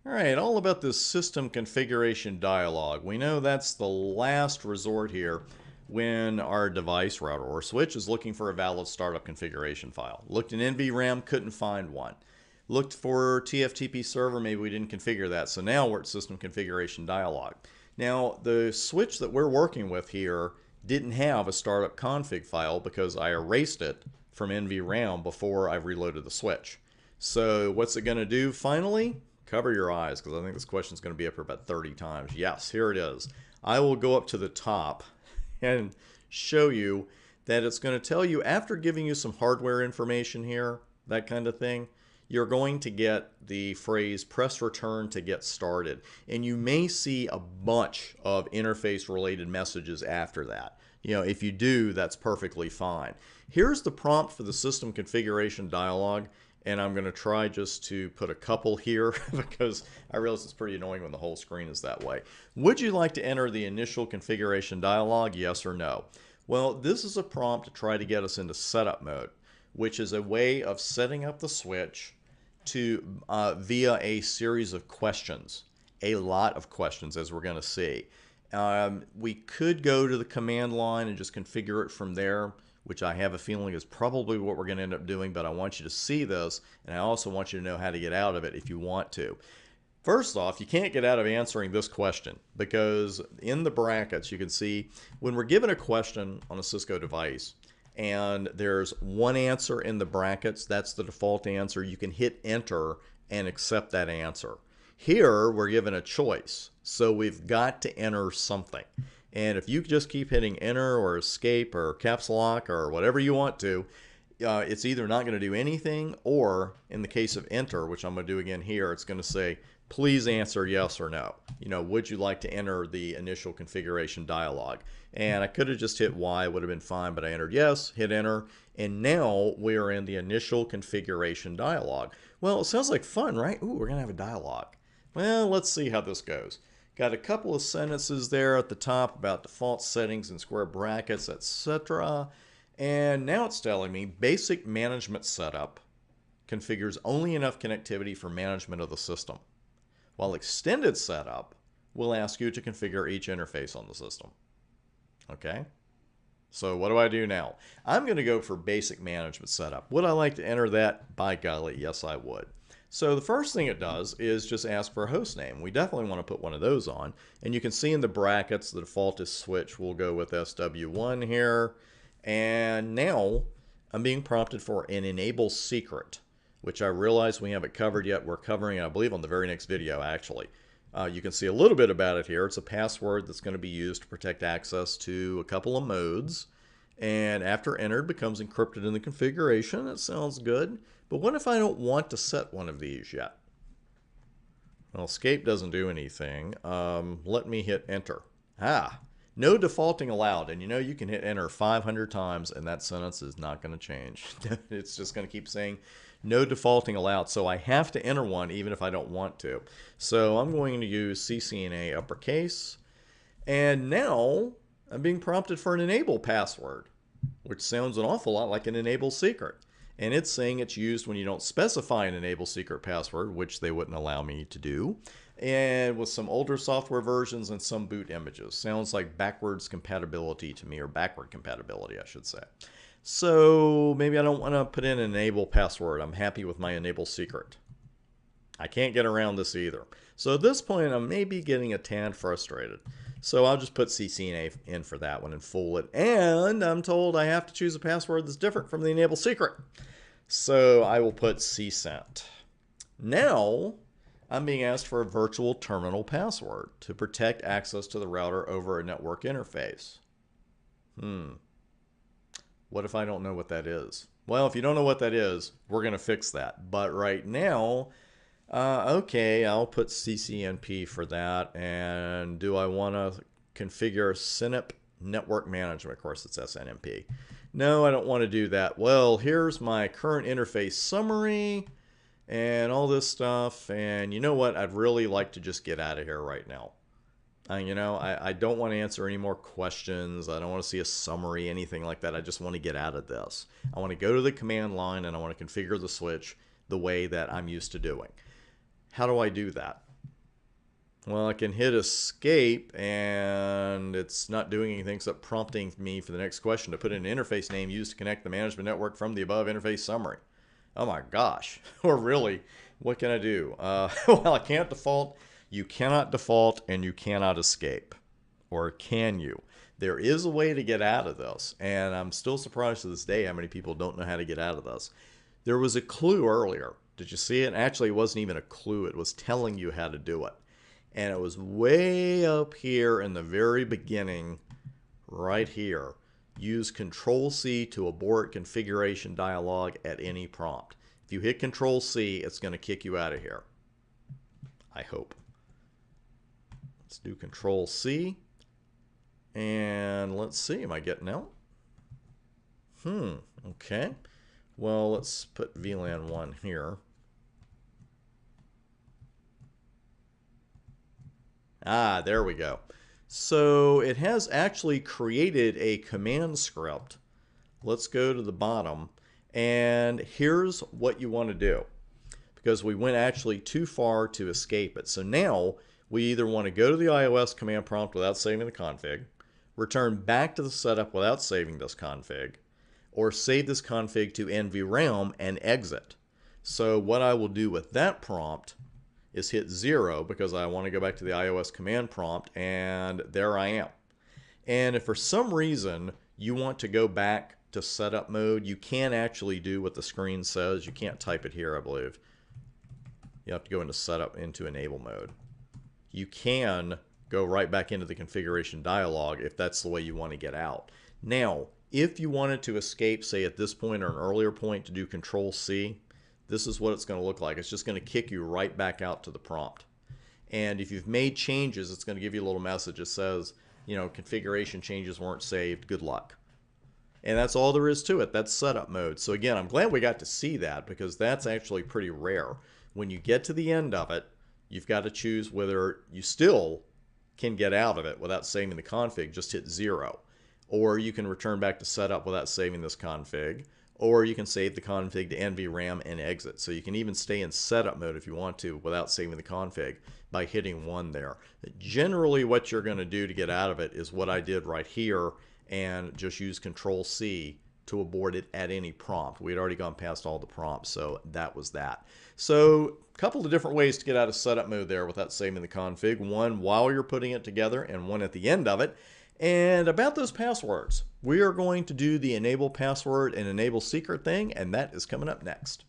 All right, all about this system configuration dialog. We know that's the last resort here when our device, router, or switch is looking for a valid startup configuration file. Looked in NVRAM, couldn't find one. Looked for TFTP server, maybe we didn't configure that. So now we're at system configuration dialog. Now, the switch that we're working with here didn't have a startup config file because I erased it from NVRAM before I reloaded the switch. So what's it going to do finally? Cover your eyes because I think this question is going to be up here about 30 times. Yes, here it is. I will go up to the top and show you that it's going to tell you after giving you some hardware information here, that kind of thing, you're going to get the phrase press return to get started. And you may see a bunch of interface related messages after that. If you do, that's perfectly fine. Here's the prompt for the system configuration dialog. And I'm going to try just to put a couple here because I realize it's pretty annoying when the whole screen is that way. Would you like to enter the initial configuration dialog, yes or no? Well, this is a prompt to try to get us into setup mode, which is a way of setting up the switch to via a series of questions, a lot of questions as we're going to see. We could go to the command line and just configure it from there, which I have a feeling is probably what we're going to end up doing, but I want you to see this, and I also want you to know how to get out of it if you want to. First off, you can't get out of answering this question because in the brackets you can see when we're given a question on a Cisco device and there's one answer in the brackets, that's the default answer, you can hit enter and accept that answer. Here we're given a choice, so we've got to enter something. And if you just keep hitting enter or escape or caps lock or whatever you want to, it's either not going to do anything, or in the case of enter, which I'm going to do again here, it's going to say, please answer yes or no. Would you like to enter the initial configuration dialog? And I could have just hit Y, would have been fine, but I entered yes, hit enter, and now we are in the initial configuration dialog. Well, it sounds like fun, right? Ooh, we're going to have a dialog. Well, let's see how this goes. Got a couple of sentences there at the top about default settings and square brackets, etc. And now it's telling me basic management setup configures only enough connectivity for management of the system, while extended setup will ask you to configure each interface on the system. Okay? So what do I do now? I'm going to go for basic management setup. Would I like to enter that? By golly, yes I would. So the first thing it does is just ask for a host name. We definitely want to put one of those on. And you can see in the brackets the default is switch. We'll go with SW1 here. And now I'm being prompted for an enable secret, which I realize we haven't covered yet. We're covering it, I believe, on the very next video, actually. You can see a little bit about it here. It's a password that's going to be used to protect access to a couple of modes. And after entered, becomes encrypted in the configuration. That sounds good. But what if I don't want to set one of these yet? Well, escape doesn't do anything. Let me hit enter. No defaulting allowed. And you can hit enter 500 times and that sentence is not going to change. It's just going to keep saying no defaulting allowed. So I have to enter one even if I don't want to. So I'm going to use CCNA uppercase. And now I'm being prompted for an enable password, which sounds an awful lot like an enable secret. And it's saying it's used when you don't specify an enable secret password, which they wouldn't allow me to do, and with some older software versions and some boot images. Sounds like backwards compatibility to me, or backward compatibility, I should say. So maybe I don't want to put in an enable password. I'm happy with my enable secret. I can't get around this either. So at this point, I'm maybe getting a tad frustrated. So I'll just put CCNA in for that one and fool it. And I'm told I have to choose a password that's different from the enable secret. So I will put CSENT. Now I'm being asked for a virtual terminal password to protect access to the router over a network interface. What if I don't know what that is? Well, if you don't know what that is, we're going to fix that. But right now, okay, I'll put CCNP for that. And do I want to configure SNMP network management? Of course, it's SNMP. No, I don't want to do that. Well, here's my current interface summary and all this stuff. And you know what? I'd really like to just get out of here right now. I don't want to answer any more questions. I don't want to see a summary, anything like that. I just want to get out of this. I want to go to the command line and I want to configure the switch the way that I'm used to doing. How do I do that? Well, I can hit escape and it's not doing anything except prompting me for the next question to put in an interface name used to connect the management network from the above interface summary. Oh my gosh. Or really, what can I do? Well, I can't default. You cannot default and you cannot escape. Or can you? There is a way to get out of this, and I'm still surprised to this day how many people don't know how to get out of this. There was a clue earlier. Did you see it? Actually, it wasn't even a clue. It was telling you how to do it. And it was way up here in the very beginning, right here. Use Control-C to abort configuration dialog at any prompt. If you hit Control-C, it's going to kick you out of here. I hope. Let's do Control-C. And let's see, am I getting out? Okay. Well, let's put VLAN 1 here. Ah, there we go. So it has actually created a command script. Let's go to the bottom. And here's what you want to do, because we went actually too far to escape it. So now we either want to go to the iOS command prompt without saving the config, return back to the setup without saving this config, or save this config to NVRAM and exit. So what I will do with that prompt is hit 0 because I want to go back to the iOS command prompt, and there I am. And if for some reason you want to go back to setup mode, you can actually do what the screen says. You can't type it here, I believe. You have to go into setup, into enable mode. You can go right back into the configuration dialog if that's the way you want to get out. Now, if you wanted to escape, say at this point or an earlier point, to do Control-C, this is what it's going to look like. It's just going to kick you right back out to the prompt. And if you've made changes, it's going to give you a little message that says, you know, configuration changes weren't saved. Good luck. And that's all there is to it. That's setup mode. So again, I'm glad we got to see that, because that's actually pretty rare. When you get to the end of it, you've got to choose whether you still can get out of it without saving the config. Just hit 0. Or you can return back to setup without saving this config. Or you can save the config to NVRAM and exit. So you can even stay in setup mode if you want to without saving the config by hitting 1 there. Generally what you're going to do to get out of it is what I did right here, and just use Control-C to abort it at any prompt. We had already gone past all the prompts, so that was that. So a couple of different ways to get out of setup mode there without saving the config. One while you're putting it together, and one at the end of it. And about those passwords, we are going to do the enable password and enable secret thing, and that is coming up next.